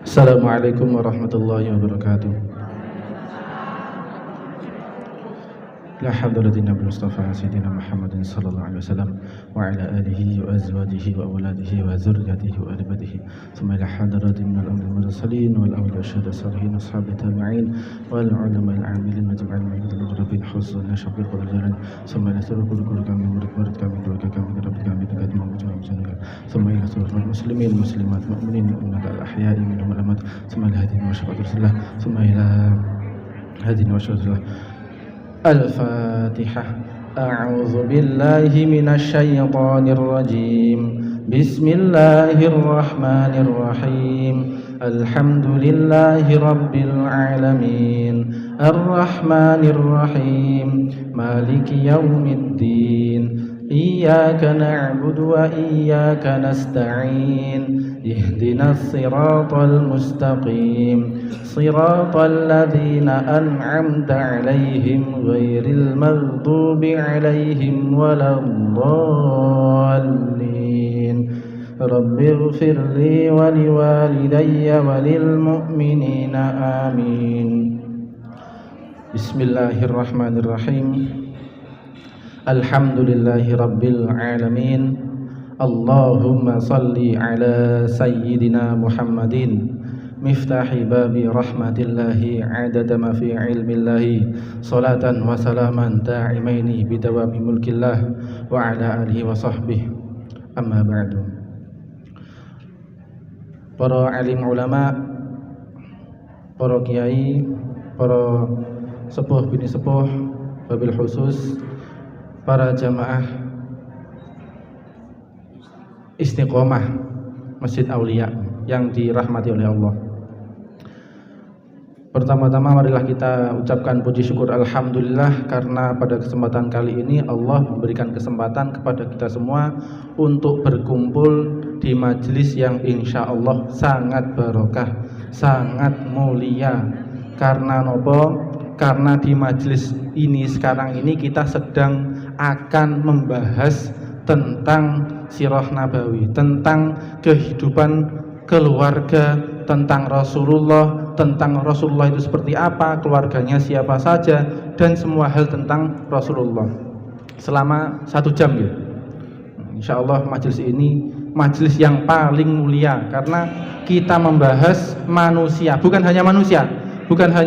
Assalamualaikum warahmatullahi wabarakatuh. La haula wala quwwata Mustafa Sayyidina Muhammadin sallallahu alaihi wasallam wa ala alihi wa azwajihi wa auladihi wa dzurriyyatihi wa ahli baitihi thumma ila hadratin min al-anbiya'i wal mursalin wal awliya'i wasyuhada'i salihin ashabi tabi'in wal ulama'i al-'amilin majma'al mu'minin rabbina husna syafil qadarin thumma ila surul kami murid kami keluarga kami kerabat kami dekat maupun jauh thumma ila surul muslimin muslimat mu'minin mu'minat al-ahya'i minhum wal amwat thumma ila hadin wa syafaat rasulillah thumma ila hadin wa syafaat Al-Fatihah. A'udzu billahi minasy syaithanir rajim. Bismillahirrahmanirrahim. Alhamdulillahi rabbil alamin. Arrahmanir rahim. Maliki yaumiddin. Iyyaka na'budu wa iyyaka nasta'in. Ihdinas siratal mustaqim. Siratal ladzina an'amta 'alaihim ghairil maghdubi 'alaihim waladdallin. Rabbighfirli wa liwalidayya wa lil mu'minina amin. Bismillahirrahmanirrahim. Alhamdulillahi rabbil alamin. Allahumma salli ala sayyidina Muhammadin miftahi babi rahmatillahi adada ma fi ilmillahi salatan wa salaman da'imaini bidawami mulkillah wa ala alihi wa sahbihi amma ba'du. Para alim ulama, para kiai, para sepuh bini sepuh, wabil khusus para jamaah Istiqomah Masjid Aulia yang dirahmati oleh Allah. Pertama-tama marilah kita ucapkan puji syukur alhamdulillah karena pada kesempatan kali ini Allah memberikan kesempatan kepada kita semua untuk berkumpul di majelis yang insya Allah sangat barokah, sangat mulia. Karena nopo? Karena di majelis ini sekarang ini kita sedang akan membahas tentang sirah nabawi, tentang kehidupan keluarga, tentang Rasulullah, tentang Rasulullah itu seperti apa, keluarganya siapa saja, dan semua hal tentang Rasulullah selama 1 jam ya. Insya Allah majelis ini majelis yang paling mulia karena kita membahas manusia, bukan hanya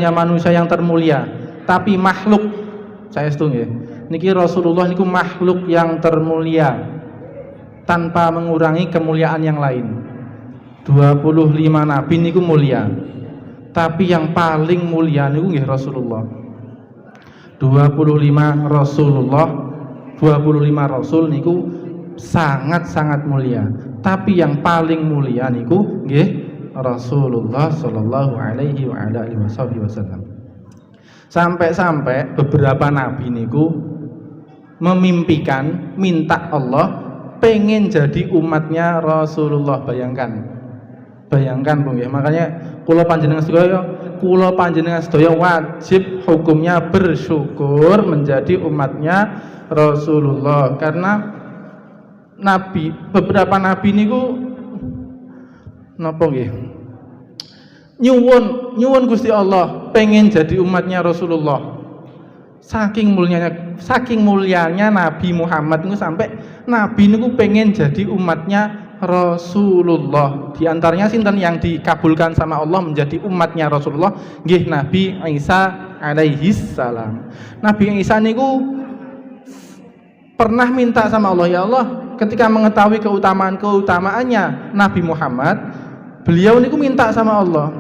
manusia yang termulia, tapi makhluk. Saya setuju ya. Niki Rasulullah niku makhluk yang termulia tanpa mengurangi kemuliaan yang lain. 25 nabi niku mulia, tapi yang paling mulia niku nggih Rasulullah. 25 rasul niku sangat-sangat mulia, tapi yang paling mulia niku nggih Rasulullah sallallahu alaihi wa ala alihi wasallam. Sampai-sampai beberapa nabi niku memimpikan minta Allah pengen jadi umatnya Rasulullah. Bayangkan Bung ya. Makanya kula panjenengan sedaya wajib hukumnya bersyukur menjadi umatnya Rasulullah. Karena beberapa nabi niku napa nggih? Nyuwun Gusti Allah pengen jadi umatnya Rasulullah. Saking mulianya Nabi Muhammad niku sampai Nabi niku pengen jadi umatnya Rasulullah. Di antaranya sinten yang dikabulkan sama Allah menjadi umatnya Rasulullah? Nggih Nabi Isa alaihi salam. Nabi Isa niku pernah minta sama Allah, ya Allah, ketika mengetahui keutamaannya Nabi Muhammad, beliau niku minta sama Allah,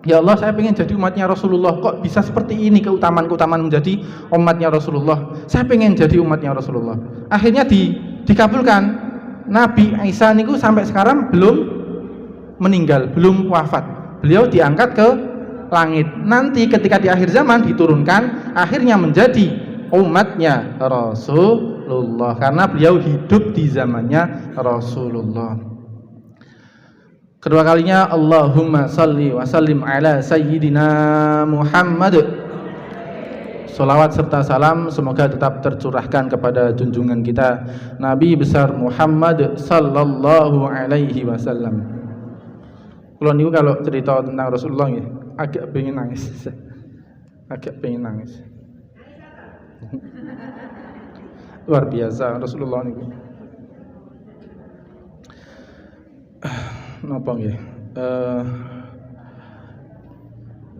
ya Allah, saya pengen jadi umatnya Rasulullah. Kok bisa seperti ini keutamaan menjadi umatnya Rasulullah? Saya pengen jadi umatnya Rasulullah. Akhirnya dikabulkan. Nabi Isa niku sampai sekarang belum meninggal, belum wafat. Beliau diangkat ke langit. Nanti ketika di akhir zaman diturunkan, akhirnya menjadi umatnya Rasulullah karena beliau hidup di zamannya Rasulullah. Kedua kalinya Allahumma salli wa sallim ala sayyidina Muhammad. Salawat serta salam semoga tetap tercurahkan kepada junjungan kita Nabi besar Muhammad sallallahu alaihi wasallam. Kula niku kalau cerita tentang Rasulullah ya, agak pengen nangis. Agak pengen nangis. Luar biasa Rasulullah niku. Napa nggih?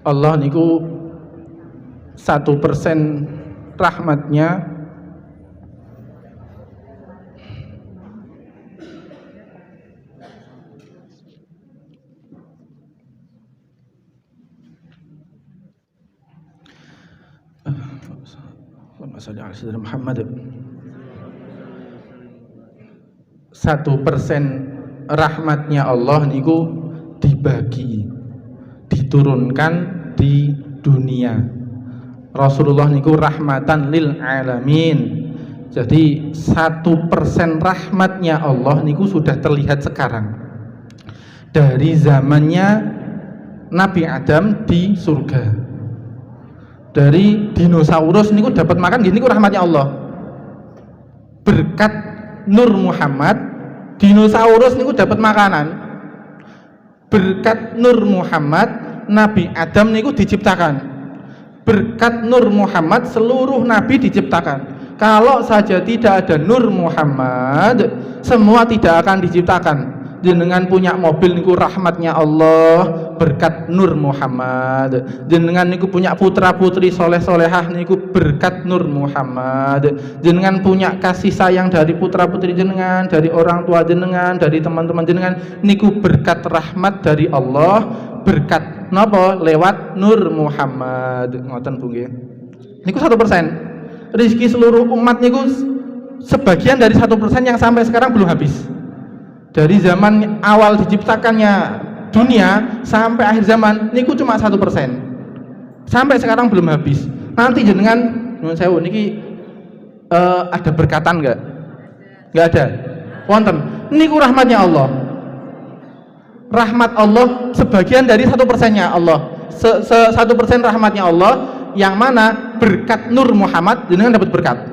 Allah niku 1% rahmatnya Muhammad 1% rahmatnya Allah niku dibagi, diturunkan di dunia. Rasulullah niku rahmatan lil alamin. Jadi 1% rahmatnya Allah niku sudah terlihat sekarang dari zamannya Nabi Adam di surga. Dari dinosaurus niku dapat makan gini niku rahmatnya Allah. Berkat Nur Muhammad dinosaurus niku dapat makanan. Berkat Nur Muhammad Nabi Adam niku diciptakan. Berkat Nur Muhammad seluruh nabi diciptakan. Kalau saja tidak ada Nur Muhammad, semua tidak akan diciptakan. Jenengan punya mobil niku rahmatnya Allah, berkat Nur Muhammad. Jenengan niku punya putra putri soleh solehah niku berkat Nur Muhammad. Jenengan punya kasih sayang dari putra putri jenengan, dari orang tua jenengan, dari teman-teman jenengan niku berkat rahmat dari Allah, berkat napa? Lewat Nur Muhammad. Ngoten Bu nggih. Niku 1%. Rezeki seluruh umat niku sebagian dari 1% yang sampai sekarang belum habis. Dari zaman awal diciptakannya dunia sampai akhir zaman niku cuma 1%. Sampai sekarang belum habis. Nanti jenengan nyuwun sewu niki ada berkatan enggak? Enggak ada. Wonten. Niku rahmatnya Allah. Rahmat Allah sebagian dari 1%-nya Allah. 1% rahmatnya Allah yang mana berkat Nur Muhammad jenengan dapat berkat.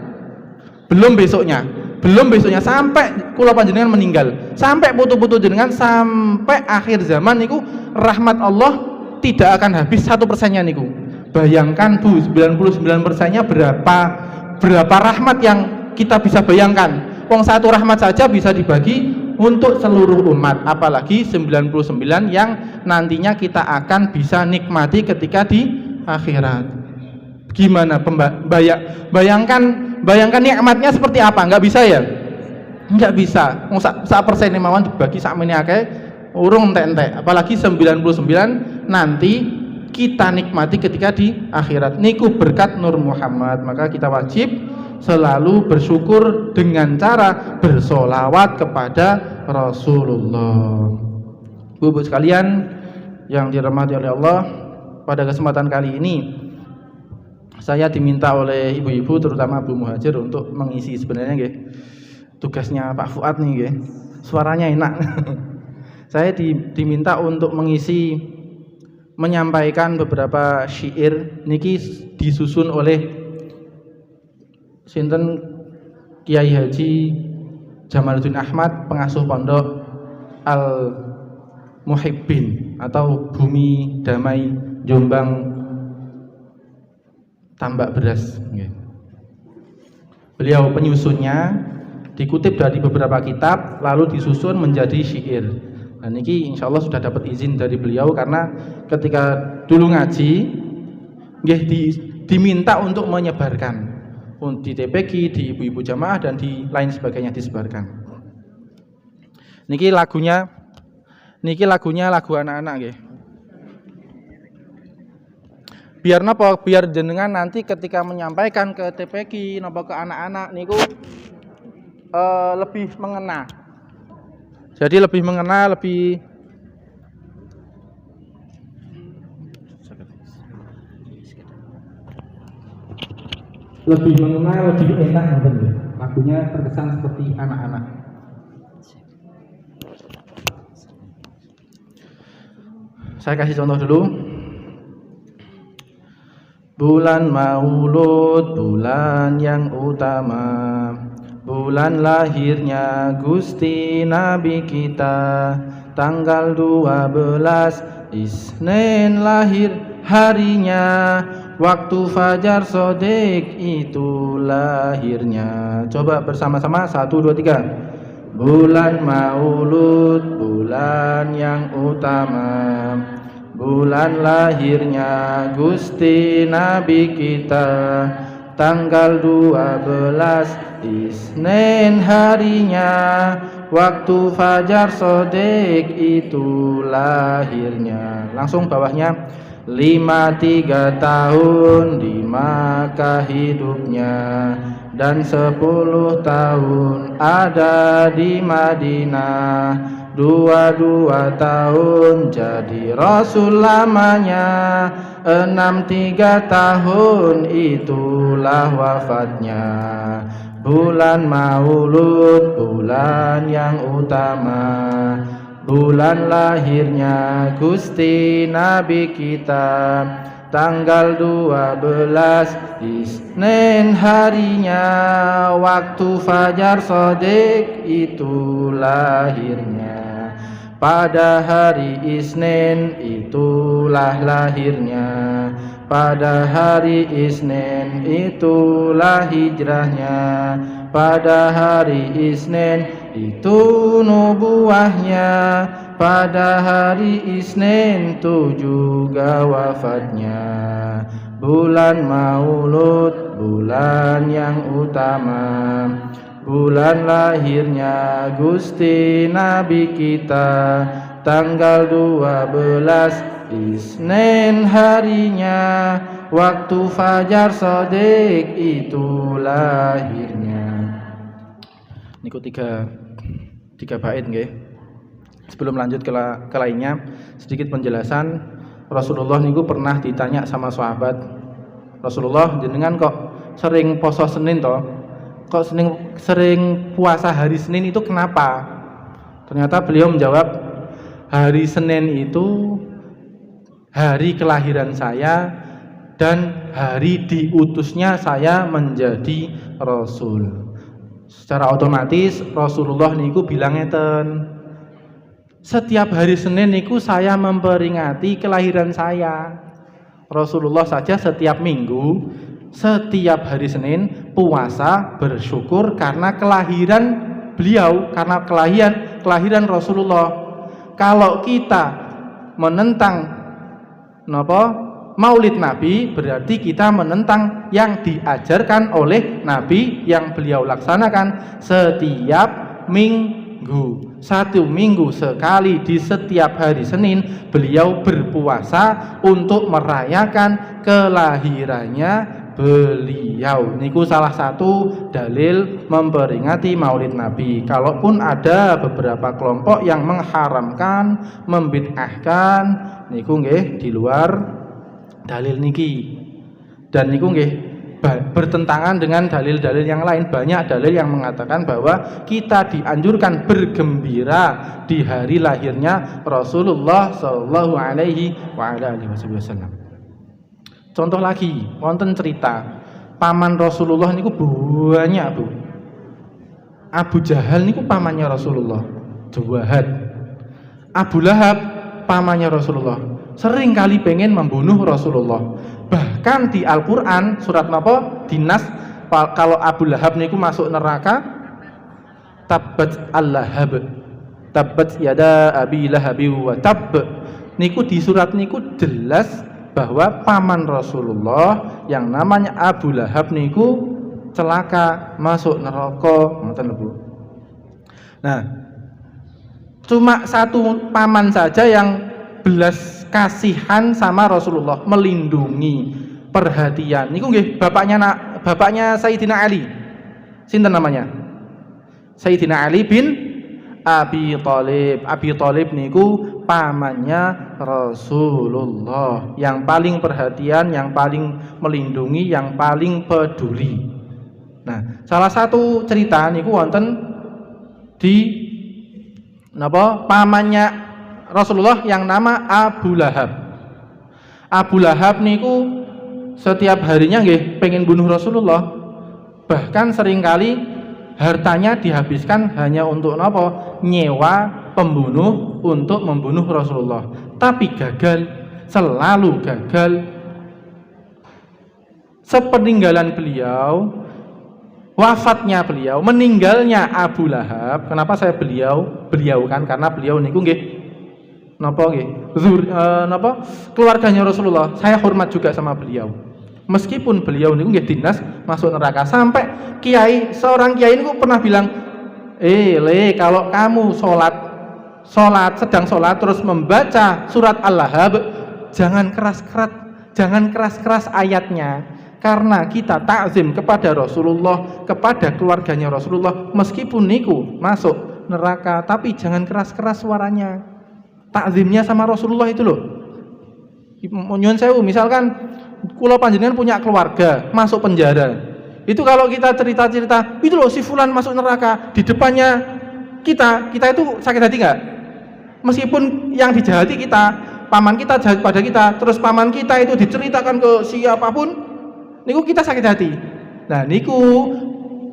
Belum besoknya sampai kula panjenengan meninggal, sampai putu-putu jenengan, sampai akhir zaman niku rahmat Allah tidak akan habis 1%-nya niku. Bayangkan Bu, 99%-nya berapa rahmat yang kita bisa bayangkan. Wong satu rahmat saja bisa dibagi untuk seluruh umat, apalagi 99 yang nantinya kita akan bisa nikmati ketika di akhirat. Gimana bayangkan nikmatnya seperti apa? Enggak bisa ya? Enggak bisa. Wong sak persen mawon dibagi sak meneh akeh urung entek-entek. Apalagi 99 nanti kita nikmati ketika di akhirat. Niku berkat Nur Muhammad. Maka kita wajib selalu bersyukur dengan cara bersolawat kepada Rasulullah. Bu sekalian yang dirahmati oleh Allah, pada kesempatan kali ini saya diminta oleh ibu-ibu terutama Bu Muhajir untuk mengisi sebenarnya nggih. Tugasnya Pak Fuad nih nggih. Suaranya enak. Saya diminta untuk menyampaikan beberapa syair niki disusun oleh sinten Kiai Haji Jamaluddin Ahmad, pengasuh pondok Al Muhibbin atau Bumi Damai Jombang Tambak Beras. Beliau penyusunnya dikutip dari beberapa kitab lalu disusun menjadi syair. Dan ini insya Allah sudah dapat izin dari beliau karena ketika dulu ngaji diminta untuk menyebarkan di TPQ, di ibu-ibu jamaah dan di lain sebagainya disebarkan. Niki lagunya lagu anak-anak nggih. Biar napa? Biar jenengan nanti ketika menyampaikan ke TPQ napa ke anak-anak niku lebih mengena. Jadi lebih mengena, lebih mengena, lebih enak ngoten nggih. Lagunya terkesan seperti anak-anak. Saya kasih contoh dulu. Bulan Maulud, bulan yang utama, bulan lahirnya Gusti Nabi kita, tanggal 12 Isnin lahir harinya, waktu fajar sodik itu lahirnya. Coba bersama-sama 1, 2, 3. Bulan Maulud, bulan yang utama, bulan lahirnya Gusti Nabi kita, tanggal 12 Isnin harinya, waktu fajar sodik itu lahirnya. Langsung bawahnya 53 tahun di Makkah hidupnya, dan 10 tahun ada di Madinah. 22 tahun jadi Rasul lamanya, 63 tahun itulah wafatnya. Bulan Maulud, bulan yang utama, bulan lahirnya Gusti Nabi kita, tanggal 12 Isnin harinya, waktu fajar sodik itu lahirnya. Pada hari Isnin itulah lahirnya, pada hari Isnin itulah hijrahnya, pada hari Isnin itu nubuahnya, pada hari Isnin itu juga wafatnya. Bulan Maulud, bulan yang utama, bulan lahirnya Gusti Nabi kita, tanggal 12 Isnin harinya, waktu fajar sodik itu lahirnya. Niku tiga bait nggih. Sebelum lanjut ke lainnya, sedikit penjelasan. Rasulullah niku pernah ditanya sama sahabat, Rasulullah jenengan kok sering poso Senin toh? Kok sering puasa hari Senin itu kenapa? Ternyata beliau menjawab, hari Senin itu hari kelahiran saya dan hari diutusnya saya menjadi Rasul. Secara otomatis Rasulullah niku bilang ngeten, setiap hari Senin niku saya memperingati kelahiran saya. Rasulullah saja setiap minggu, setiap hari Senin puasa bersyukur karena kelahiran beliau, karena kelahiran Rasulullah. Kalau kita menentang Maulid Nabi, berarti kita menentang yang diajarkan oleh Nabi yang beliau laksanakan setiap minggu. 1 minggu sekali di setiap hari Senin beliau berpuasa untuk merayakan kelahirannya beliau. Niku salah satu dalil memperingati Maulid Nabi. Kalaupun ada beberapa kelompok yang mengharamkan, membid'ahkan, niku nggih di luar dalil niki. Dan niku nggih bertentangan dengan dalil-dalil yang lain. Banyak dalil yang mengatakan bahwa kita dianjurkan bergembira di hari lahirnya Rasulullah sallallahu alaihi wasallam. Contoh lagi, wonten cerita paman Rasulullah niku banyak, Bu. Abu Jahal niku pamannya Rasulullah, Jawahad. Abu Lahab pamannya Rasulullah, sering kali pengen membunuh Rasulullah. Bahkan di Al-Quran surat napa dinas, kalau Abu Lahab niku masuk neraka, tabbat al-lahab, tabbat yada abi lahabi wa tab, niku di surat niku jelas bahwa paman Rasulullah yang namanya Abu Lahab niku celaka masuk neraka, ngoten lho, Bu. Nah, cuma satu paman saja yang belas kasihan sama Rasulullah, melindungi, perhatian. Niku nggih bapaknya Sayyidina Ali. Sinten namanya? Sayyidina Ali bin Abi Thalib. Abi Thalib niku pamannya Rasulullah, yang paling perhatian, yang paling melindungi, yang paling peduli. Nah, salah satu cerita niku wonten di napa pamannya Rasulullah yang nama Abu Lahab. Abu Lahab niku setiap harinya nggih pengen bunuh Rasulullah. Bahkan seringkali hartanya dihabiskan hanya untuk napa? Nyewa pembunuh untuk membunuh Rasulullah, tapi gagal, selalu gagal. Sepeninggalan beliau, wafatnya beliau, meninggalnya Abu Lahab. Kenapa saya beliau kan? Karena beliau niku nggih napa nggih? Keluarganya Rasulullah. Saya hormat juga sama beliau. Meskipun beliau niku nggih dinas masuk neraka, sampai seorang kiai niku pernah bilang, kalau kamu sedang sholat terus membaca surat Al-Lahab, jangan keras-keras ayatnya, karena kita takzim kepada Rasulullah, kepada keluarganya Rasulullah. Meskipun niku masuk neraka, tapi jangan keras-keras suaranya. Takzimnya sama Rasulullah itu loh. Nyuwun sewu, misalkan kula panjenengan punya keluarga masuk penjara, itu kalau kita cerita-cerita, itu loh si fulan masuk neraka, di depannya kita itu sakit hati nggak? Meskipun yang dijahati kita, paman kita jahat pada kita, terus paman kita itu diceritakan ke siapapun, niku kita sakit hati. Nah niku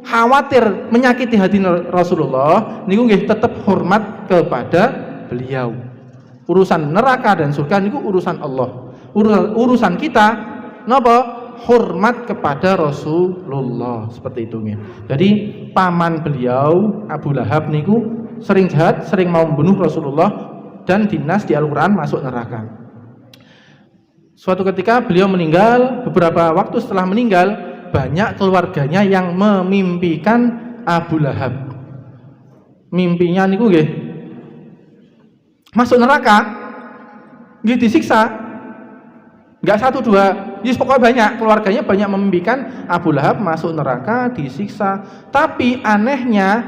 khawatir menyakiti hati Rasulullah, niku nggih tetap hormat kepada beliau. Urusan neraka dan surga niku urusan Allah. Urusan kita napa? Hormat kepada Rasulullah, seperti itu nih. Jadi paman beliau Abu Lahab niku sering jahat, sering mau membunuh Rasulullah, dan dinas di Al-Quran masuk neraka. Suatu ketika beliau meninggal, beberapa waktu setelah meninggal, banyak keluarganya yang memimpikan Abu Lahab. Mimpinya niku nggih masuk neraka, nggih disiksa. Enggak satu dua, yes, pokoknya banyak, keluarganya banyak memimpikan Abu Lahab masuk neraka, disiksa. Tapi anehnya,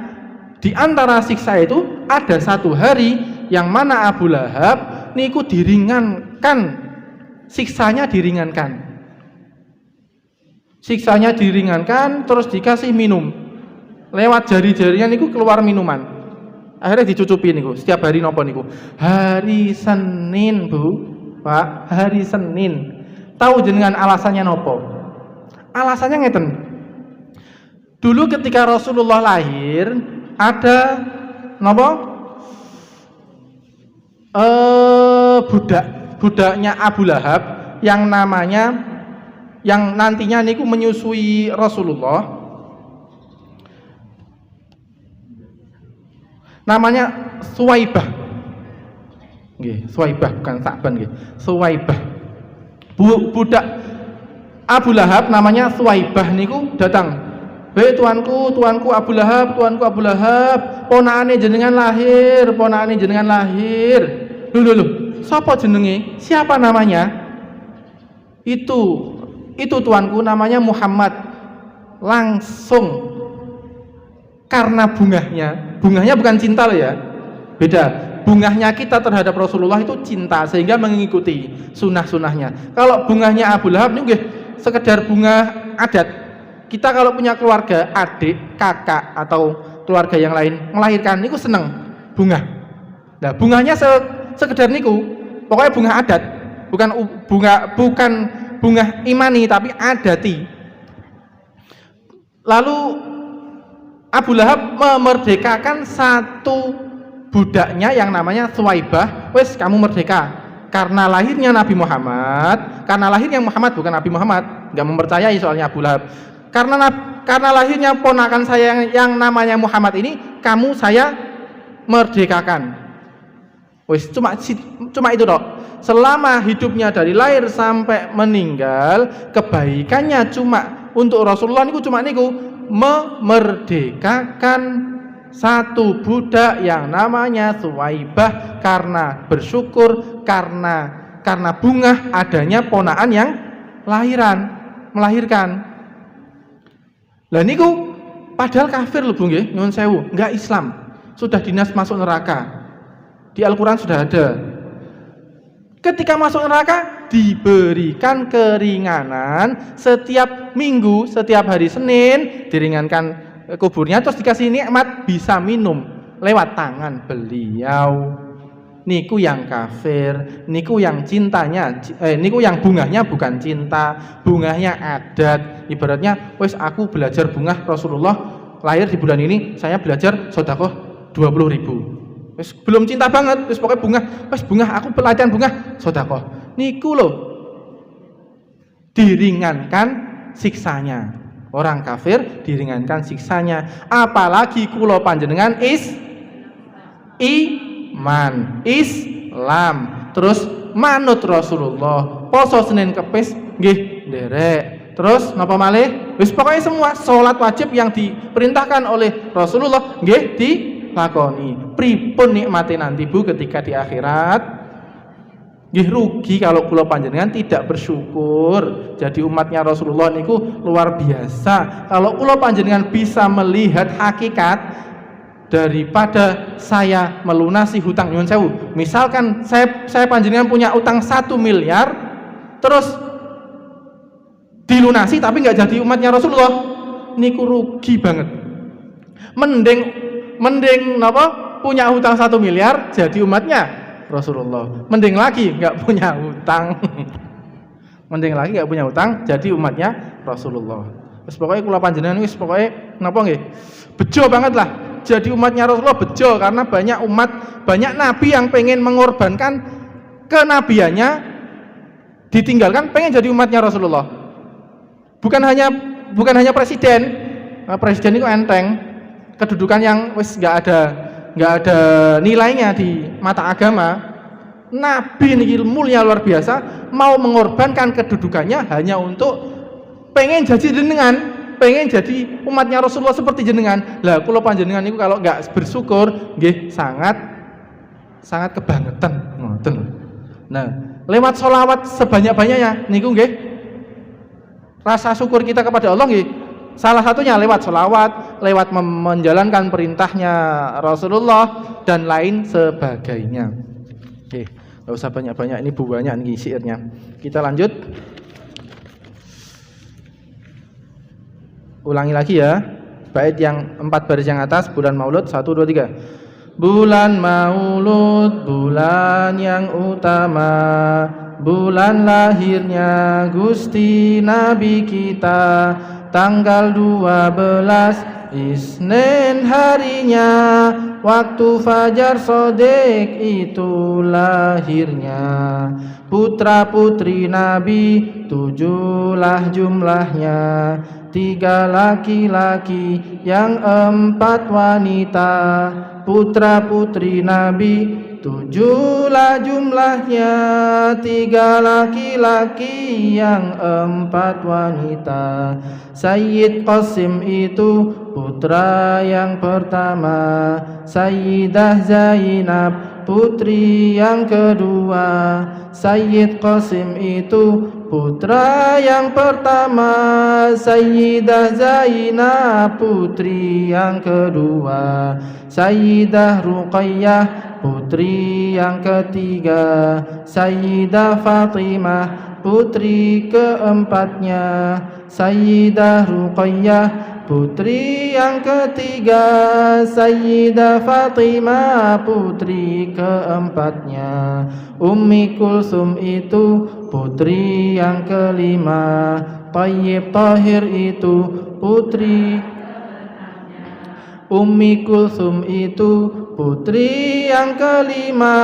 di antara siksa itu ada satu hari yang mana Abu Lahab niku diringankan, siksanya diringankan, terus dikasih minum, lewat jari-jarinya niku keluar minuman. Akhirnya dicucupi niku, setiap hari nopo niku, hari Senin Bu, Pak, hari Senin. Tahu jenengan alasannya nopo? Alasannya ngeten. Dulu ketika Rasulullah lahir, ada nopo? Budaknya Abu Lahab yang nantinya niku menyusui Rasulullah. Namanya Suwaibah. Nggih, Suwaibah bukan Sa'ban nggih. Suwaibah. Budak Abu Lahab namanya Suwaibah niku datang. "Hei tuanku Abu Lahab, ponakane jenengan lahir. Lho. Sapa jenenge? Siapa namanya?" Itu tuanku namanya Muhammad. Langsung karena bungahnya bukan cinta loh ya. Beda. Bungahnya kita terhadap Rasulullah itu cinta, sehingga mengikuti sunnah-sunnahnya. Kalau bungahnya Abu Lahab ini sekedar bunga adat. Kita kalau punya keluarga, adik, kakak, atau keluarga yang lain melahirkan, niku seneng bunga. Nah, bungahnya sekedar niku, pokoknya bunga adat, bukan bunga imani, tapi adati. Lalu Abu Lahab memerdekakan satu budaknya yang namanya Suwaibah. Wes, kamu merdeka karena lahirnya Nabi Muhammad, bukan Nabi Muhammad, nggak mempercayai soalnya Abu Lahab. Karena lahirnya ponakan saya yang namanya Muhammad ini, kamu saya merdekakan. Wes, cuma itu dok. Selama hidupnya dari lahir sampai meninggal, kebaikannya cuma untuk Rasulullah niku cuma niku memerdekakan satu budak yang namanya Suwaibah, karena bersyukur karena bunga adanya ponakan yang melahirkan. Lah niku padahal kafir lho Bu nggih, nyuwun sewu, enggak Islam, sudah dinas masuk neraka. Di Al-Qur'an sudah ada. Ketika masuk neraka diberikan keringanan setiap minggu, setiap hari Senin diringankan kuburnya, terus dikasih nikmat bisa minum lewat tangan beliau. Niku yang kafir, niku yang bungahnya bukan cinta, bungahnya adat. Ibaratnya, wes aku belajar bunga Rasulullah lahir di bulan ini, saya belajar sedekah 20.000. Wis belum cinta banget, wis pokoknya bunga, wis bunga aku pelatihan bunga, sedekah. Niku lho diringankan siksanya. Orang kafir diringankan siksanya. Apalagi kula panjenengan iman, Islam, terus manut Rasulullah. Poso Senin Kepis nggih nderek. Terus napa malih? Wis pokoknya semua salat wajib yang diperintahkan oleh Rasulullah nggih dilakoni. Pripun nikmate nanti Bu ketika di akhirat? Nggih rugi kalau kula panjenengan tidak bersyukur. Jadi umatnya Rasulullah niku luar biasa. Kalau kula panjenengan bisa melihat hakikat daripada saya melunasi hutang nyuwun sewu. Misalkan saya panjenengan punya utang 1 miliar terus dilunasi tapi nggak jadi umatnya Rasulullah, niku rugi banget. Mending napa punya hutang 1 miliar jadi umatnya Rasulullah. Mending lagi nggak punya hutang. Mending lagi nggak punya hutang jadi umatnya Rasulullah. Wis pokoke kula panjenengan wis pokoke napa nggih? Bejo banget lah jadi umatnya Rasulullah, bejo karena banyak nabi yang pengen mengorbankan kenabiannya ditinggalkan pengen jadi umatnya Rasulullah. Bukan hanya presiden. Presiden itu enteng, kedudukan yang wis nggak ada nilainya di mata agama. Nabi niki mulia luar biasa, mau mengorbankan kedudukannya hanya untuk pengen jadi jenengan, pengen jadi umatnya Rasulullah seperti jenengan. Lah kula panjenengan niku kalau nggak bersyukur nggih sangat kebangetan ngoten. Nah, lewat sholawat sebanyak-banyaknya niku nggih rasa syukur kita kepada Allah nggih. Salah satunya lewat sholawat, lewat menjalankan perintahnya Rasulullah dan lain sebagainya. Oke, nggak usah banyak-banyak, ini banyak nih syairnya. Kita lanjut. Ulangi lagi ya. Bait yang 4 baris yang atas, bulan Maulud 1 2 3. Bulan Maulud, bulan yang utama, bulan lahirnya Gusti Nabi kita, tanggal 12 Isnin harinya, waktu fajar sodek itu lahirnya. Putra putri Nabi 7 jumlahnya, 3 laki-laki yang 4 wanita. Putra putri Nabi 7 jumlahnya, 3 laki-laki yang 4 wanita. Sayyid Qasim itu putra yang pertama, Sayyidah Zainab putri yang kedua. Sayyid Qasim itu putra yang pertama, Sayyidah Zainab putri yang kedua. Sayyidah Ruqayyah putri yang ketiga. Sayyidah Fatimah putri keempatnya. Sayyidah Ruqayyah putri yang ketiga. Sayyidah Fatimah putri keempatnya. Ummi Kulsum itu putri yang kelima. Thayyib Thahir itu putri. Ummi Kulsum itu putri yang kelima.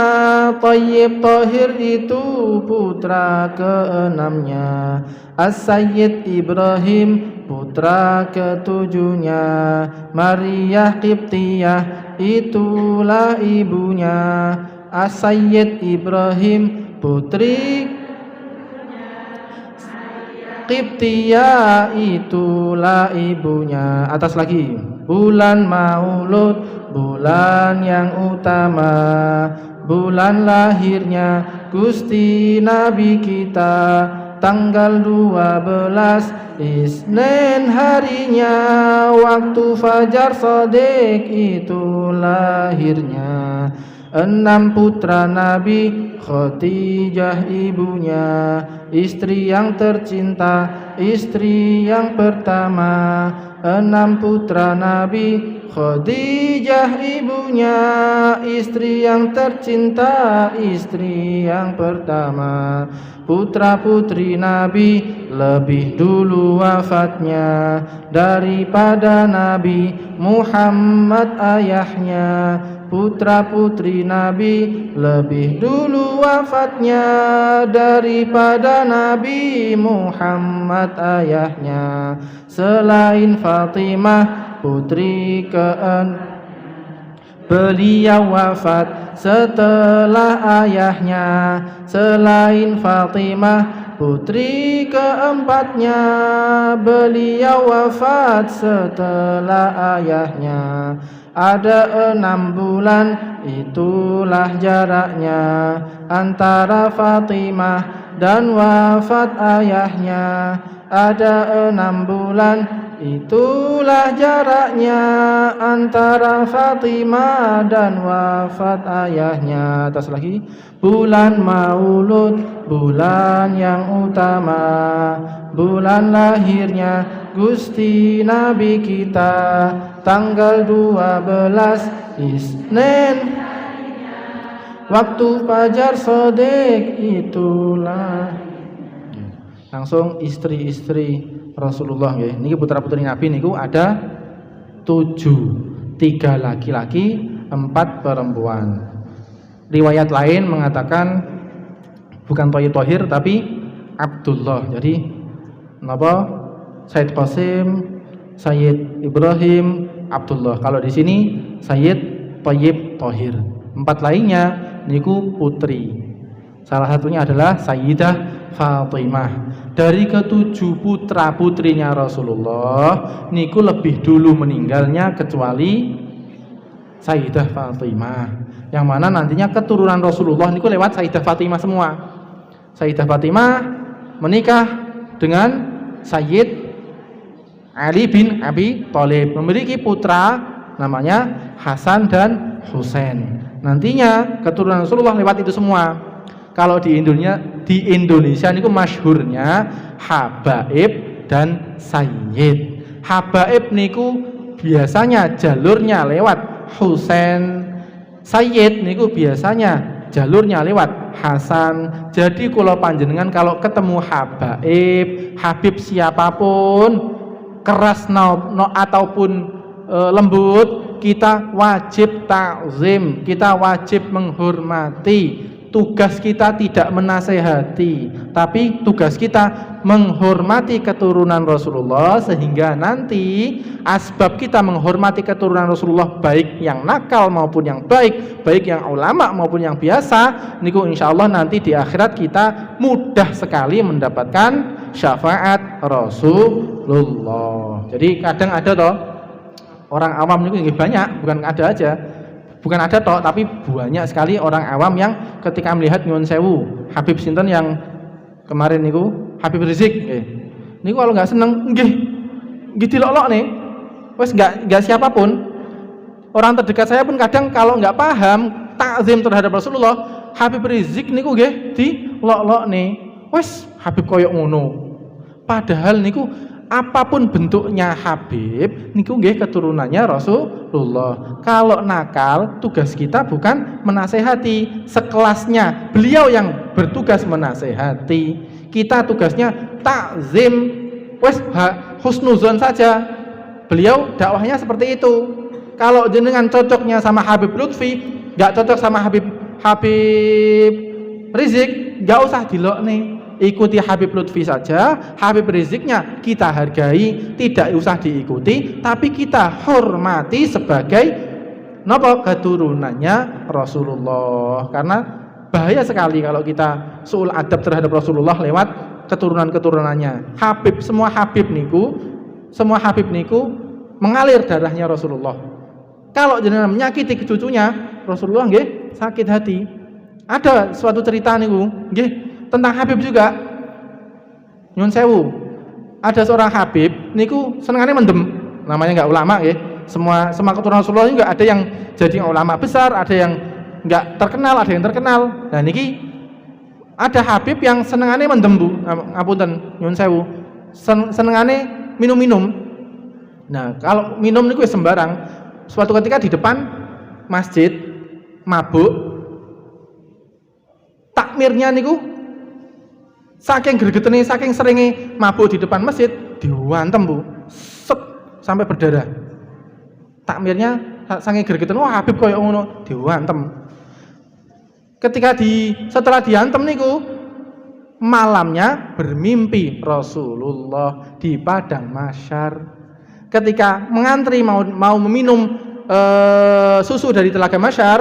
Thayyib Thahir itu putra keenamnya. As-Sayyid Ibrahim putra ketujuhnya. Maryah Qibtiyah itulah ibunya. As-Sayyid Ibrahim putri Qibtiyah itulah ibunya. Atas lagi. Bulan Maulud, bulan yang utama, bulan lahirnya Gusti Nabi kita, tanggal 12 Isnin harinya, waktu fajar sodek itu lahirnya. 6 putra Nabi, Khadijah ibunya, istri yang tercinta, istri yang pertama. 6 putra Nabi, Khadijah ibunya, istri yang tercinta, istri yang pertama. Putra putri Nabi lebih dulu wafatnya daripada Nabi Muhammad ayahnya. putra-putri Nabi lebih dulu wafatnya daripada Nabi Muhammad ayahnya. Selain Fatimah putri beliau wafat setelah ayahnya. Selain Fatimah putri keempatnya, beliau wafat setelah ayahnya. Ada 6 bulan, itulah jaraknya antara Fatimah dan wafat ayahnya. Ada 6 bulan, itulah jaraknya antara Fatimah dan wafat ayahnya. Atas lagi, bulan Maulud, bulan yang utama, bulan lahirnya Gusti Nabi kita, tanggal 12 Isnin, waktu fajar shodiq itulah. Langsung istri-istri Rasulullah nggih. Niki putra-putri Nabi niku ada 7, 3 laki-laki, 4 perempuan. Riwayat lain mengatakan bukan Thayyib Thahir tapi Abdullah. Jadi napa? Sayyid Qasim, Sayyid Ibrahim, Abdullah. Kalau di sini Sayyid Thayyib Thahir. 4 lainnya niku putri. Salah satunya adalah Sayyidah Fatimah. Dari ke-7 putra putrinya Rasulullah niku lebih dulu meninggalnya kecuali Sayyidah Fatimah. Yang mana nantinya keturunan Rasulullah niku lewat Sayyidah Fatimah semua. Sayyidah Fatimah menikah dengan Sayyid Ali bin Abi Thalib, memiliki putra namanya Hasan dan Husain. Nantinya keturunan Rasulullah lewat itu semua. Kalau di Indonesia niku masyhurnya Habaib dan Sayyid. Habaib niku biasanya jalurnya lewat Husain. Sayyid niku biasanya jalurnya lewat Hasan. Jadi kula panjenengan kalau ketemu Habaib, Habib siapapun, keras ataupun lembut, kita wajib takzim, kita wajib menghormati. Tugas kita tidak menasehati, tapi tugas kita menghormati keturunan Rasulullah, sehingga nanti asbab kita menghormati keturunan Rasulullah, baik yang nakal maupun yang baik, baik yang ulama maupun yang biasa, niku insyaallah nanti di akhirat kita mudah sekali mendapatkan syafaat Rasulullah. Jadi kadang ada toh orang awam niku banyak, bukan ada aja. Bukan ada toh, tapi banyak sekali orang awam yang ketika melihat nyuwun sewu Habib sinten yang kemarin niku Habib Rizik, niku kalau nggak seneng, nggih dilok-lok nih, wes nggak siapapun, orang terdekat saya pun kadang kalau nggak paham takzim terhadap Rasulullah, Habib Rizik niku nggih dilok-lok nih, wes Habib koyok ngono. Padahal niku apapun bentuknya Habib niku nggih keturunannya Rasulullah. Kalau nakal, tugas kita bukan menasehati, sekelasnya beliau yang bertugas menasehati. Kita tugasnya takzim, wes husnuzon saja. Beliau dakwahnya seperti itu. Kalau jenengan cocoknya sama Habib Lutfi, nggak cocok sama Habib Rizik, nggak usah dilok nih. Ikuti Habib Lutfi saja, Habib Riziknya kita hargai, tidak usah diikuti, tapi kita hormati sebagai napa keturunannya Rasulullah. Karena bahaya sekali kalau kita suul adab terhadap Rasulullah lewat keturunan-keturunannya. Semua Habib niku mengalir darahnya Rasulullah. Kalau jenengan menyakiti cucunya Rasulullah nggih sakit hati. Ada suatu cerita niku nggih tentang Habib juga, nyun sewu, ada seorang Habib niku senengannya mendem, namanya nggak ulama ya, semua keturunan Rasulullah juga ada yang jadi ulama besar, ada yang nggak terkenal, ada yang terkenal. Nah niki ada Habib yang senengannya mendem, bu, ngapunten nyun sewu, senengannya minum. Nah kalau minum niku sembarang, suatu ketika di depan masjid mabuk, takmirnya niku saking gregetene, saking seringe mabuk di depan masjid, diwantem bu, set sampai berdarah. Takmirnya Sange gregeten, wah Habib koyo ngono, diwantem. Setelah diantem niku malamnya bermimpi Rasulullah di padang mahsyar. Ketika mengantri mau meminum susu dari telaga mahsyar,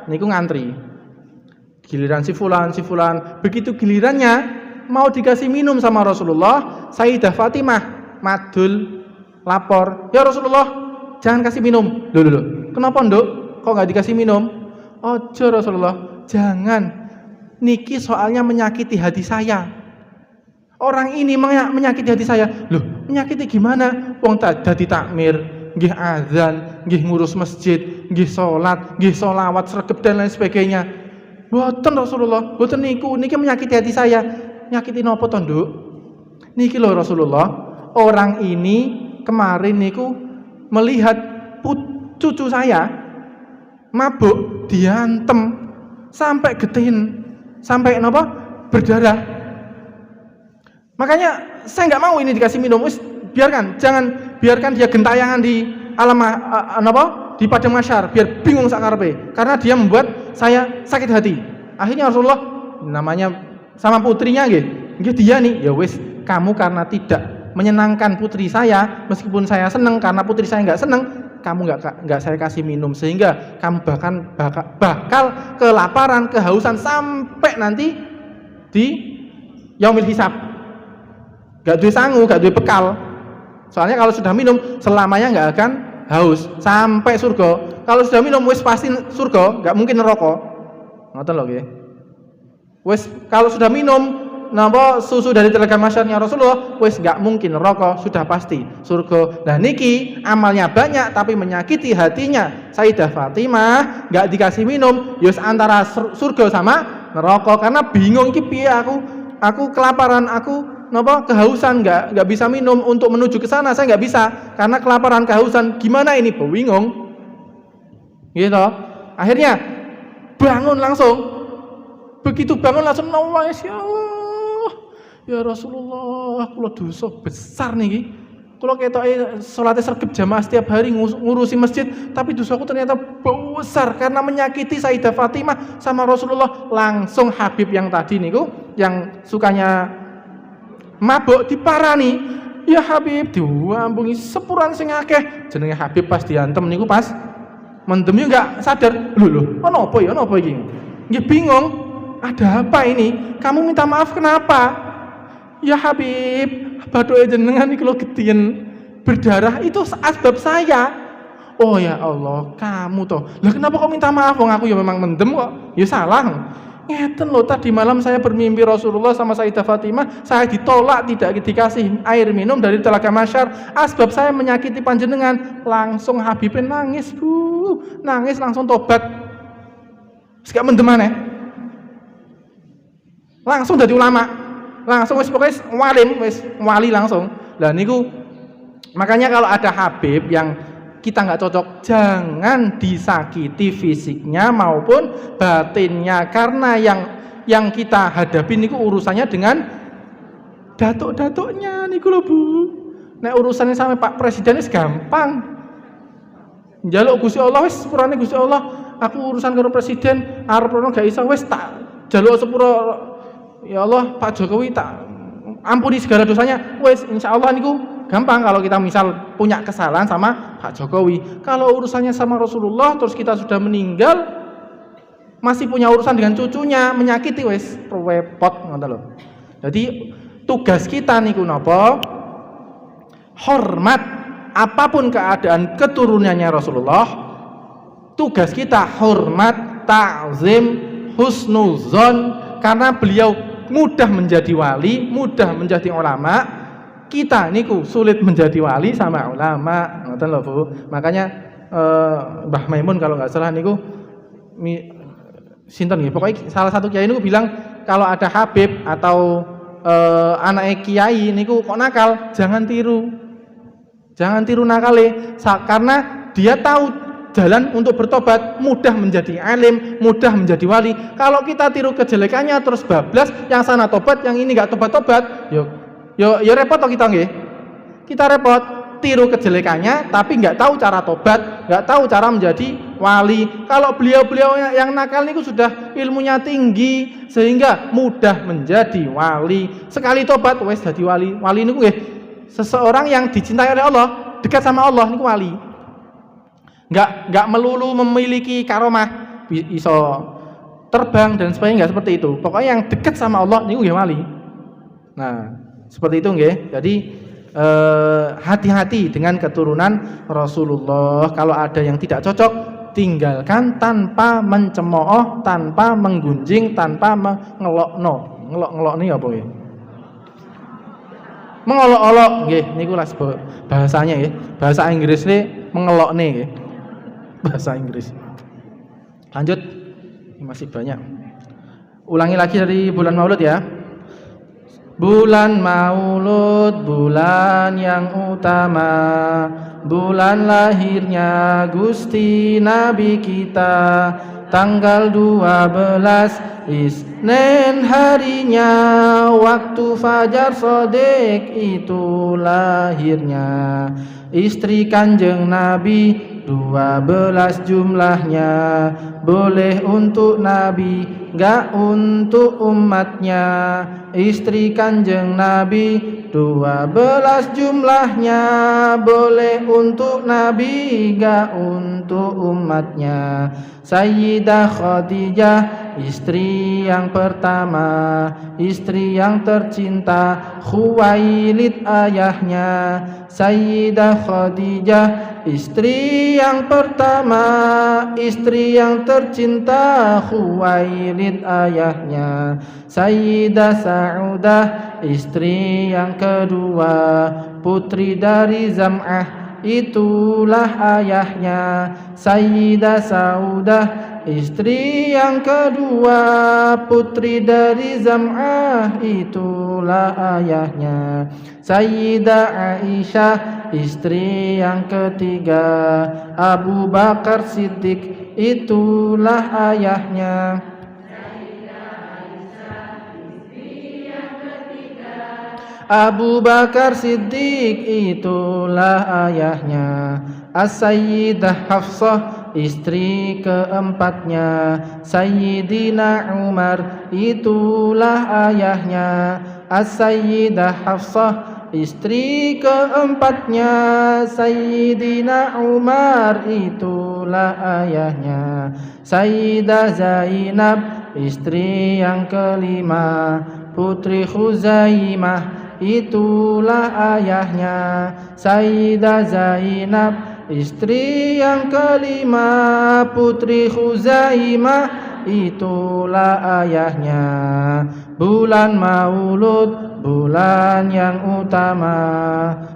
niku ngantri. Giliran si fulan, begitu gilirannya mau dikasih minum sama Rasulullah, Sayyidah Fatimah madul lapor, "Ya Rasulullah, jangan kasih minum." Loh. Kenapa, Nduk? Kok nggak dikasih minum? "Ojo Rasulullah, jangan. Niki soalnya menyakiti hati saya. Orang ini menyakiti hati saya." Loh, menyakiti gimana? Wong dadi takmir, nggih azan, nggih ngurus masjid, nggih salat, nggih sholawat sregep dan lain sebagainya. Mboten Rasulullah, mboten niku, niki menyakiti hati saya. Nyakiti napa to, Nduk? Niki lho Rasulullah, orang ini kemarin niku melihat cucu saya mabuk, diantem sampai getin, sampai napa? Berdarah. Makanya saya nggak mau ini dikasih minum. Biarkan dia gentayangan di alam di padang mahsyar, biar bingung sakarepe, karena dia membuat saya sakit hati. Akhirnya Rasulullah namanya sama putrinya nggih dia nih, ya wis, kamu karena tidak menyenangkan putri saya, meskipun saya senang, karena putri saya nggak senang, kamu nggak saya kasih minum, sehingga kamu bakal kelaparan, kehausan sampai nanti di yaumil hisab. Gak duwe sangu, gak duwe bekal. Soalnya kalau sudah minum selamanya nggak akan haus sampai surga. Kalau sudah minum wis pasti surga, nggak mungkin neraka. Ngoten lho nggih. Wis kalau sudah minum susu dari telaga masyarnya Rasulullah, wis nggak mungkin neraka, sudah pasti surga. Nah niki amalnya banyak tapi menyakiti hatinya Sayyidah Fatimah, nggak dikasih minum, yus antara surga sama neraka, karena bingung iki piye aku kelaparan, aku kehausan, nggak bisa minum untuk menuju ke sana, saya nggak bisa karena kelaparan kehausan, gimana ini, bingung gitu. Akhirnya bangun langsung, begitu bangun langsung nangis, ya Allah, ya Rasulullah, kula dosa besar niki, kula ketoke salate sregep jamaah setiap hari ngurusi masjid, tapi dosaku ternyata besar karena menyakiti Sayyidah Fatimah sama Rasulullah. Langsung Habib yang tadi niku, yang sukanya mabuk, diparani, ya Habib, diambungi sepuran sing akeh. Jenenge Habib pas diantem niku pas mendem yo enggak sadar. Lho, ono apa iki? Nggih bingung. Ada apa ini? Kamu minta maaf kenapa? Ya Habib, bathuke jenengan iki lho gedien berdarah, itu asbab saya. Oh ya Allah, kamu toh. Lah kenapa kok minta maaf? Wong aku ya memang mendem kok. Ya salah. Ngeten loh, tadi malam saya bermimpi Rasulullah sama Sayyidah Fatimah, saya ditolak, tidak dikasih air minum dari telaga masyar, asbab saya menyakiti panjenengan. Langsung Habibin nangis, nangis langsung tobat. Gak mendem aneh. Langsung jadi ulama. Langsung wis pokoknya wali langsung. Lah niku makanya kalau ada Habib yang kita nggak cocok, jangan disakiti fisiknya maupun batinnya, karena yang kita hadapi niku urusannya dengan datuk-datuknya niku lho Bu. Nek urusannya sampai Pak Presiden gampang. Njaluk Gusti Allah wis sepurane Gusti Allah, aku urusan karo presiden arep rono gak iso, wis tak jaluk sepuro ya Allah, Pak Jokowi tak ampuni segala dosanya, wis insyaallah niku gampang. Kalau kita misal punya kesalahan sama Pak Jokowi, kalau urusannya sama Rasulullah terus kita sudah meninggal, masih punya urusan dengan cucunya, menyakiti, wis repot ngoten lho. Jadi tugas kita niku napa? Hormat apapun keadaan keturunannya Rasulullah. Tugas kita hormat, ta'zim, husnuzon, karena beliau mudah menjadi wali, mudah menjadi ulama. Kita niku sulit menjadi wali sama ulama, ngoten lho Bu. Makanya Mbah Maimun kalau nggak salah niku sinten nggih, pokoknya salah satu kiai niku bilang kalau ada Habib atau anake kiai niku kok nakal, jangan tiru nakale, karena dia tahu jalan untuk bertobat, mudah menjadi alim, mudah menjadi wali. Kalau kita tiru kejelekannya terus bablas, yang sana tobat, yang ini nggak tobat-tobat, yo repot toh kita nggih. Kita repot. tiru kejelekannya, tapi nggak tahu cara tobat, nggak tahu cara menjadi wali. Kalau beliau-beliau yang nakal itu sudah ilmunya tinggi sehingga mudah menjadi wali. Sekali tobat wes jadi wali. Wali ini nggih seseorang yang dicintai oleh Allah, dekat sama Allah niku wali. Nggak melulu memiliki karomah, iso terbang dan sebagainya, nggak seperti itu. Pokoknya yang dekat sama Allah niku nggih wali. Nah, seperti itu nggih. Jadi hati-hati dengan keturunan Rasulullah. Kalau ada yang tidak cocok, tinggalkan tanpa mencemooh, tanpa menggunjing, tanpa mengelokno. Ngelok ini apa ya? Mengolok-olok nggih niku lah bahasanya nggih. Bahasa Inggris ini mengelokne nggih. Bahasa Inggris. Lanjut. Masih banyak. Ulangi lagi dari bulan Maulud ya. Bulan Maulud, bulan yang utama, bulan lahirnya Gusti Nabi kita, tanggal 12 Isnin harinya, waktu fajar shadiq itu lahirnya. Istri Kanjeng Nabi 12 jumlahnya, boleh untuk Nabi, gak untuk umatnya. Istri Kanjeng Nabi 12 jumlahnya, boleh untuk Nabi, gak untuk umatnya. Sayyidah Khadijah, istri yang pertama, istri yang tercinta, Khuwailid ayahnya. Sayyidah Khadijah, istri yang pertama, istri yang tercinta, Khuwailid ayahnya. Sayyidah Sa'udah, istri yang kedua, putri dari Zam'ah, itulah ayahnya. Sayyidah Saudah, istri yang kedua, putri dari Zam'ah, itulah ayahnya. Sayyidah Aisyah, istri yang ketiga, Abu Bakar Siddiq, itulah ayahnya. Abu Bakar Siddiq, itulah ayahnya. As-Sayyidah Hafsah, istri keempatnya, Sayyidina Umar, itulah ayahnya. As-Sayyidah Hafsah, istri keempatnya, Sayyidina Umar, itulah ayahnya. Sayyidah Zainab, istri yang kelima, putri Khuzaimah, itulah ayahnya. Sayyidah Zainab, istri yang kelima, putri Khuzaimah, itulah ayahnya. Bulan Maulud, bulan yang utama,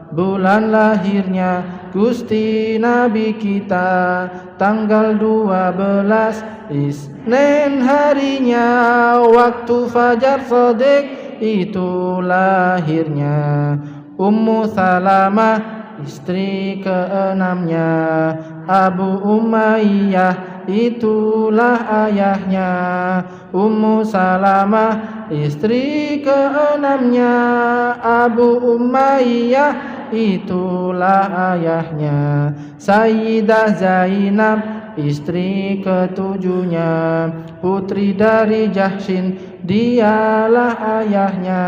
bulan lahirnya Gusti Nabi kita, tanggal 12 Isnin harinya, waktu fajar shadiq itu lahirnya. Ummu Salamah, istri keenamnya, Abu Umayyah, itulah ayahnya. Ummu Salamah, istri keenamnya, Abu Umayyah, itulah ayahnya. Sayyidah Zainab, istri ketujuhnya, putri dari Jahsyin, dialah ayahnya.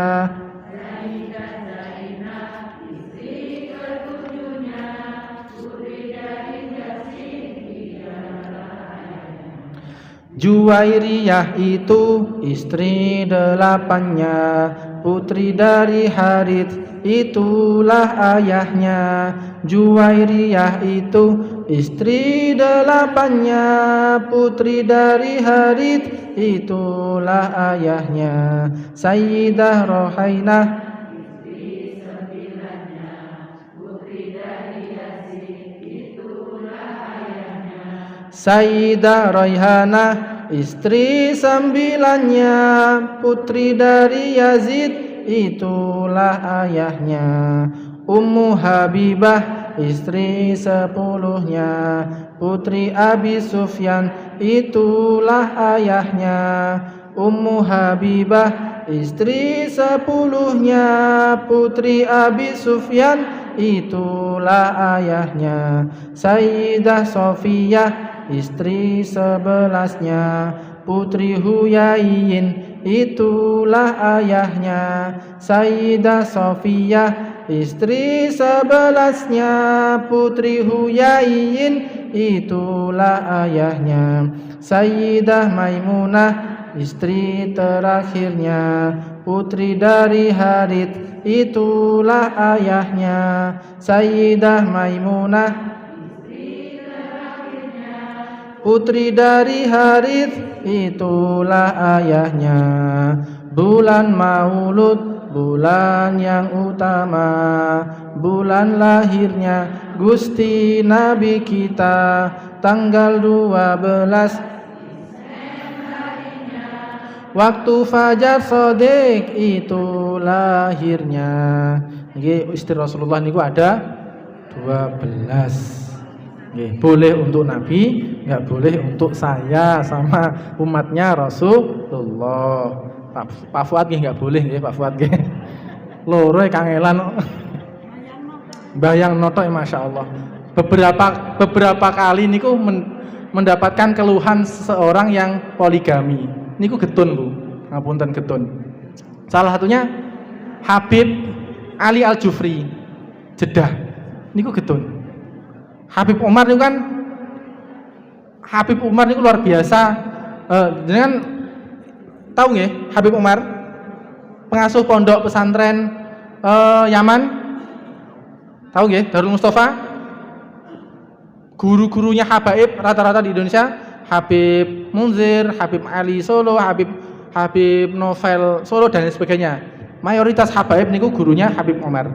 Juwairiyah itu istri delapannya, putri dari Harits, itulah ayahnya. Juwairiyah itu istri delapannya, putri dari Harits, itulah ayahnya. Sayyidah Rohainah, Sayyidah Raihanah, istri sembilannya, putri dari Yazid, itulah ayahnya. Ummu Habibah, istri sepuluhnya, putri Abi Sufyan, itulah ayahnya. Ummu Habibah, istri sepuluhnya, putri Abi Sufyan, itulah ayahnya. Sayyidah Sofiyah, istri 11-nya. Putri Huyaiin, itulah ayahnya. Sayyidah Sofiyah, istri 11-nya. Putri Huyaiin, itulah ayahnya. Sayyidah Maimunah, istri terakhirnya. Putri dari Harits, itulah ayahnya. Sayyidah Maimunah, putri dari Harits, itulah ayahnya. Bulan Maulud, bulan yang utama, bulan lahirnya Gusti Nabi kita, tanggal 12 waktu fajar sodik, itu lahirnya. Nggih, istri Rasulullah niku ada 12. Nggih, boleh untuk Nabi, enggak boleh untuk saya sama umatnya Rasulullah. Pak Fuad nggih enggak boleh nggih, Pak Fuad nggih. Loro kangelan. Bayang noto masyaallah. Beberapa kali niku mendapatkan keluhan seseorang yang poligami. Niku getun Bu, ngapunten getun. Salah satunya Habib Ali Al-Jufri, Jeddah. Niku getun. Habib Umar niku kan, Habib Umar niku luar biasa. Dengan tahu nggih Habib Umar, pengasuh pondok pesantren Yaman. Tahu nggih Darul Mustafa? Guru-gurunya habaib rata-rata di Indonesia, Habib Munzir, Habib Ali Solo, Habib Novel Solo dan sebagainya. Mayoritas habaib niku gurunya Habib Umar.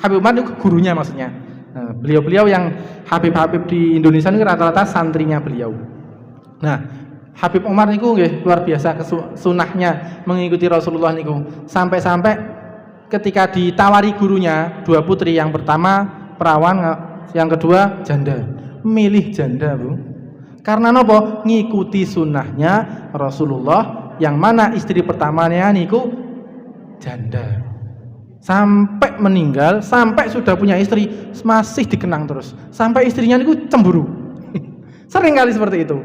Habib Umar niku gurunya maksudnya. Nah, beliau-beliau yang Habib-Habib di Indonesia niku rata-rata santrinya beliau. Nah, Habib Umar niku nggih luar biasa sunahnya mengikuti Rasulullah niku. Sampai-sampai ketika ditawari gurunya, 2 putri, yang pertama perawan, yang kedua janda. Milih janda Bu. Karena nopo? Ngikuti sunnahnya Rasulullah, yang mana istri pertamanya niku janda. Sampai meninggal, sampai sudah punya istri, masih dikenang terus. Sampai istrinya niku cemburu. Sering kali seperti itu.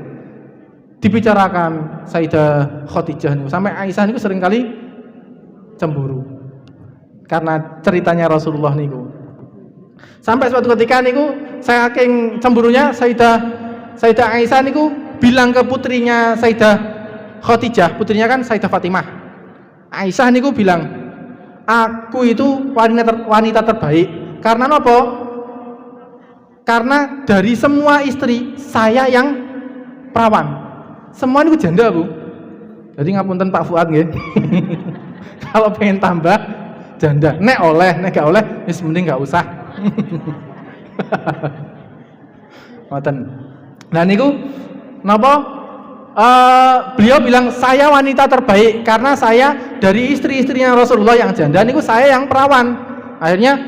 Dibicarakan Sayyidah Khadijah niku, sampai Aisyah niku sering kali cemburu. Karena ceritanya Rasulullah niku. Sampai suatu ketika niku saking cemburunya Sayyidah Aisyah niku bilang ke putrinya Sayyidah Khadijah, putrinya kan Sayyidah Fatimah. Aisyah niku bilang, aku itu wanita terbaik. Karena apa? Karena dari semua istri saya yang perawan. Semua niku janda Bu. Jadi ngapunten Pak Fuad nggih. Kalau pengen tambah janda, nek oleh, nek gak oleh, wis mending gak usah. Ngoten. Nah niku napa? Beliau bilang saya wanita terbaik karena saya dari istri-istrinya Rasulullah yang janda niku saya yang perawan. Akhirnya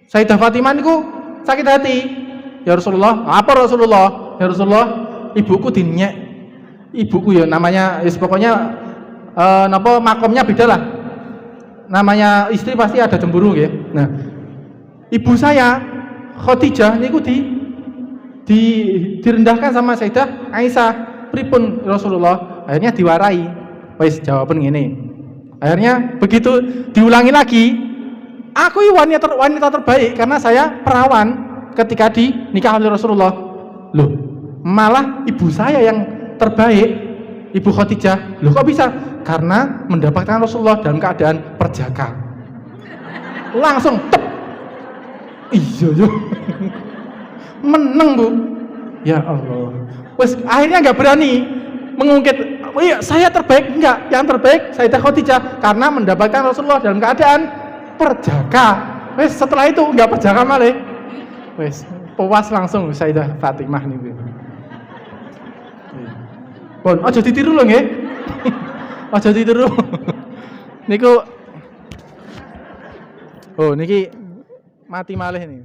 Sayyidah Fatimah niku sakit hati. Ya Rasulullah, apa Rasulullah? Ya Rasulullah, ibuku dinyek. Ibuku ya namanya pokoknya napa makomnya beda lah. Namanya istri pasti ada cemburu nggih. Nah, ibu saya Khadijah niku direndahkan sama Sayyidah Aisyah. Pripun Rasulullah? Akhirnya diwarai. Wis jawaban ngene. Akhirnya begitu diulangi lagi, aku wanita terbaik karena saya perawan ketika dinikah oleh Rasulullah. Loh, malah ibu saya yang terbaik, Ibu Khadijah. Loh kok bisa? Karena mendapatkan Rasulullah dalam keadaan perjaka. Langsung tep. Iya. Menang Bu. Ya Allah. Wes akhirnya nggak berani mengungkit. Oh iya, saya terbaik enggak? Yang terbaik Sayyidah Khadijah karena mendapatkan Rasulullah dalam keadaan perjaka. Wes setelah itu enggak perjaka malah. Wes puas langsung Sayyidah Fatimah niku. Pun aja ditiru lho nggih. Aja ditiru. Niku. Oh niki mati malih nih.